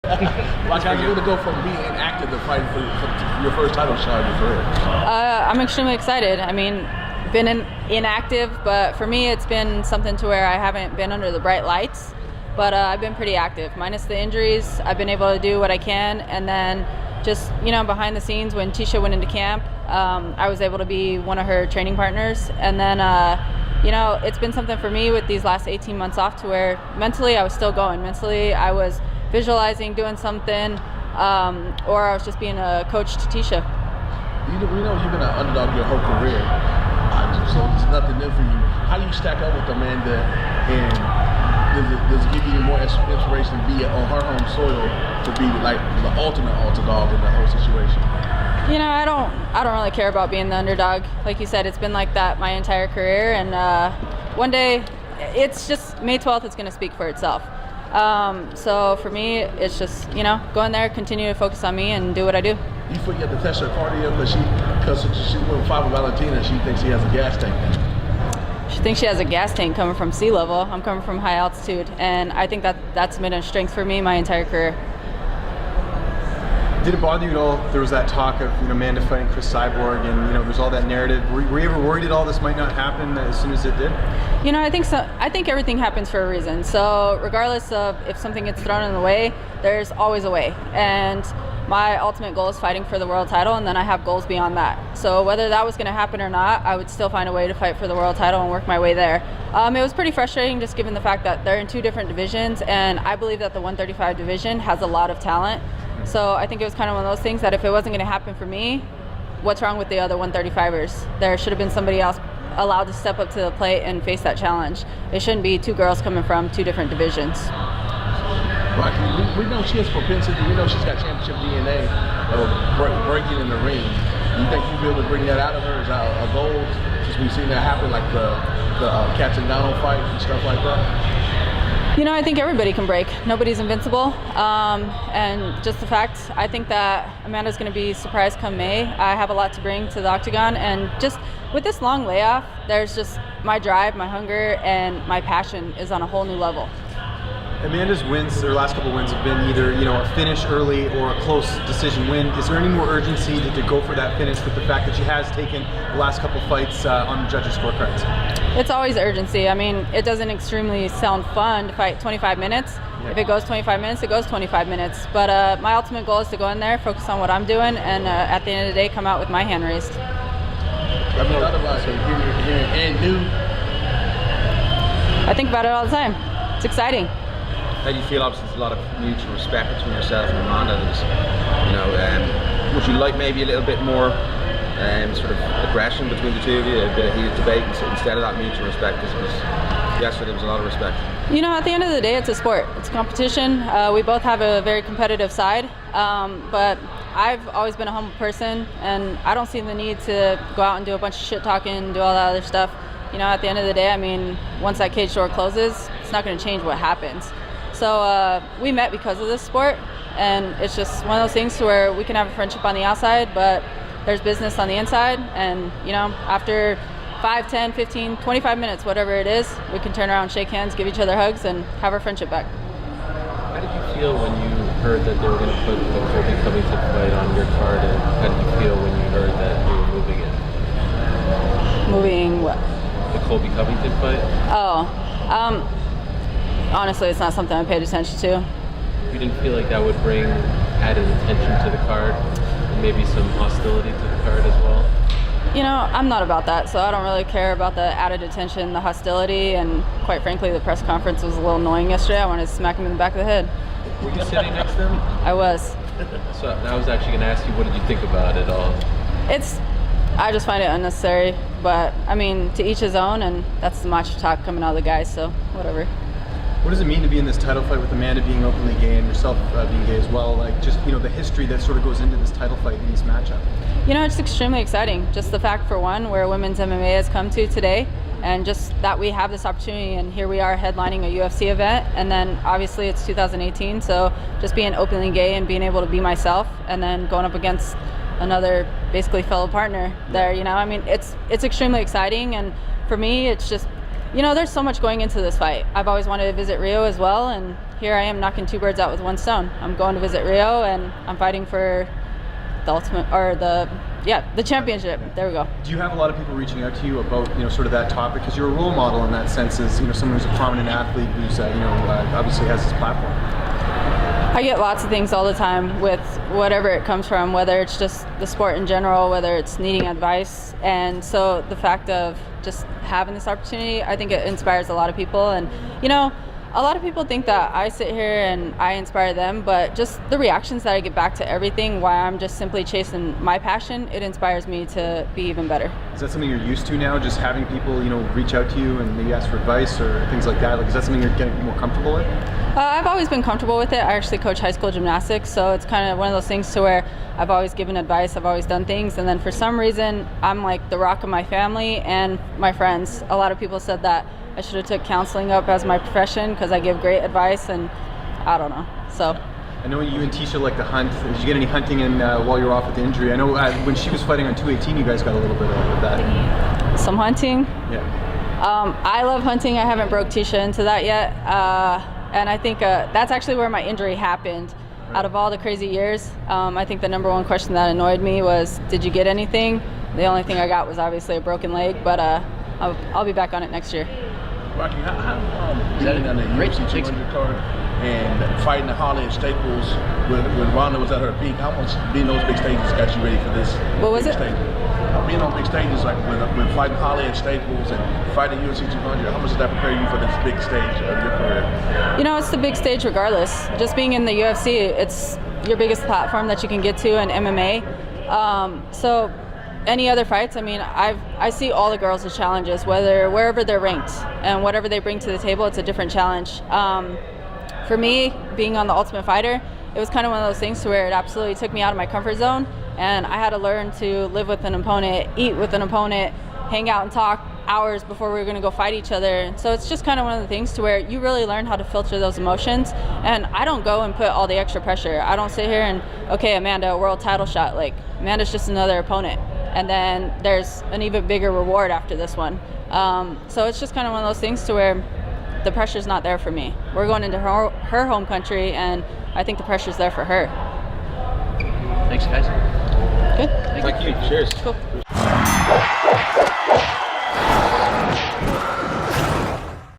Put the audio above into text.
Like, how you going to go from being inactive to fighting for your first title shot in your career? I'm extremely excited. I mean, been inactive, but for me, it's been something to where I haven't been under the bright lights. But I've been pretty active. Minus the injuries, I've been able to do what I can. And then just, behind the scenes, when Tisha went into camp, I was able to be one of her training partners. And then, it's been something for me with these last 18 months off to where mentally I was still going. Mentally, I was visualizing doing something, or I was just being a coach to Tisha. We know you've been an underdog your whole career, so it's nothing new for you. How do you stack up with Amanda, and does it give you more inspiration to be on her home soil to be like the ultimate underdog in the whole situation? I don't really care about being the underdog. Like you said, it's been like that my entire career, and one day, it's just May 12th. It's going to speak for itself. So for me, it's just go in there, continue to focus on me, and do what I do. You feel you have to test her cardio because she went 5 with Valentina. She thinks she has a gas tank. She thinks she has a gas tank coming from sea level. I'm coming from high altitude, and I think that's been a strength for me my entire career. Did it bother you at all? There was that talk of Amanda fighting Chris Cyborg, and there's all that narrative. Were you ever worried at all this might not happen as soon as it did? I think so. I think everything happens for a reason. So regardless of if something gets thrown in the way, there's always a way. And my ultimate goal is fighting for the world title, and then I have goals beyond that. So whether that was going to happen or not, I would still find a way to fight for the world title and work my way there. It was pretty frustrating just given the fact that they're in 2 different divisions, and I believe that the 135 division has a lot of talent. So I think it was kind of one of those things that if it wasn't going to happen for me, what's wrong with the other 135ers? There should have been somebody else allowed to step up to the plate and face that challenge. It shouldn't be 2 girls coming from 2 different divisions. Right. We know she has propensity. We know she's got championship DNA of breaking in the ring. Do you think you'll be able to bring that out of her? Is that a goal? Since we've seen that happen, like the Cats and Donald fight and stuff like that. I think everybody can break. Nobody's invincible. And just the fact, I think that Amanda's going to be surprised come May. I have a lot to bring to the octagon. And just with this long layoff, there's just my drive, my hunger, and my passion is on a whole new level. Amanda's wins, her last couple wins have been either a finish early or a close decision win. Is there any more urgency to go for that finish with the fact that she has taken the last couple fights on the judges' scorecards? It's always urgency. I mean, it doesn't extremely sound fun to fight 25 minutes. Yeah. If it goes 25 minutes, it goes 25 minutes. But my ultimate goal is to go in there, focus on what I'm doing, and at the end of the day, come out with my hand raised. Have you thought about hearing and new? I think about it all the time. It's exciting. How do you feel? Obviously, there's a lot of mutual respect between yourself and Amanda. Would you like maybe a little bit more sort of aggression between the two of you, a bit of heated debate instead of that mutual respect? Because yesterday there was a lot of respect. At the end of the day, it's a sport. It's a competition. We both have a very competitive side, but I've always been a humble person, and I don't see the need to go out and do a bunch of shit talking and do all that other stuff. At the end of the day, I mean, once that cage door closes, it's not going to change what happens. So we met because of this sport, and it's just one of those things where we can have a friendship on the outside, but there's business on the inside, and after 5, 10, 15, 25 minutes, whatever it is, we can turn around, shake hands, give each other hugs, and have our friendship back. How did you feel when you heard that they were going to put the Colby Covington fight on your card, and how did you feel when you heard that they were moving it? Moving what? The Colby Covington fight? Honestly, it's not something I paid attention to. You didn't feel like that would bring added attention to the card, and maybe some hostility to the card as well? I'm not about that, so I don't really care about the added attention, the hostility, and quite frankly, the press conference was a little annoying yesterday. I wanted to smack him in the back of the head. Were you sitting next to him? I was. So I was actually going to ask you, what did you think about it all? I just find it unnecessary, but I mean, to each his own, and that's the macho talk coming out of the guys, so whatever. What does it mean to be in this title fight with Amanda being openly gay and yourself being gay as well? Like, just, the history that sort of goes into this title fight in this matchup. It's extremely exciting. Just the fact, for one, where women's MMA has come to today, and just that we have this opportunity, and here we are headlining a UFC event, and then obviously it's 2018, so just being openly gay and being able to be myself, and then going up against another basically fellow partner there, I mean, it's extremely exciting, and for me, it's just you know, there's so much going into this fight. I've always wanted to visit Rio as well, and here I am knocking 2 birds out with 1 stone. I'm going to visit Rio, and I'm fighting for the ultimate, or the championship. There we go. Do you have a lot of people reaching out to you about, you know, sort of that topic? Because you're a role model in that sense, as, you know, someone who's a prominent athlete who's, obviously has this platform. I get lots of things all the time with whatever it comes from, whether it's just the sport in general, whether it's needing advice. And so the fact of just having this opportunity, I think it inspires a lot of people. And, you know, a lot of people think that I sit here and I inspire them, but just the reactions that I get back to everything, while I'm just simply chasing my passion, it inspires me to be even better. Is that something you're used to now, just having people, you know, reach out to you and maybe ask for advice or things like that? Like, is that something you're getting more comfortable with? I've always been comfortable with it. I actually coach high school gymnastics, so it's kind of one of those things to where I've always given advice, I've always done things, and then for some reason, I'm like the rock of my family and my friends. A lot of people said that I should have took counseling up as my profession because I give great advice, and I don't know. So I know you and Tisha like to hunt. Did you get any hunting in while you were off with the injury? I know when she was fighting on 218, you guys got a little bit of that. Some hunting. Yeah. I love hunting. I haven't broke Tisha into that yet, and I think that's actually where my injury happened. Out of all the crazy years, I think the number one question that annoyed me was, did you get anything? The only thing I got was obviously a broken leg, but I'll be back on it next year. Rocky, how getting on the UFC 200 card and fighting the Holly at Staples when Ronda was at her peak, how much being those big stages got you ready for this? What was big it? Stage? Being on big stages, like when fighting Holly at Staples and fighting UFC 200, how much did that prepare you for this big stage of your career? You know, it's the big stage regardless. Just being in the UFC, it's your biggest platform that you can get to in MMA. So any other fights, I mean, I see all the girls as challenges, wherever they're ranked, and whatever they bring to the table, it's a different challenge. For me, being on The Ultimate Fighter, it was kind of one of those things to where it absolutely took me out of my comfort zone, and I had to learn to live with an opponent, eat with an opponent, hang out and talk hours before we were going to go fight each other. So it's just kind of one of the things to where you really learn how to filter those emotions, and I don't go and put all the extra pressure. I don't sit here and, okay, Amanda, a world title shot. Like, Amanda's just another opponent, and then there's an even bigger reward after this one. So it's just kind of one of those things to where the pressure's not there for me. We're going into her home country, and I think the pressure's there for her. Thanks, guys. Good. Thank you. Cheers. Cool.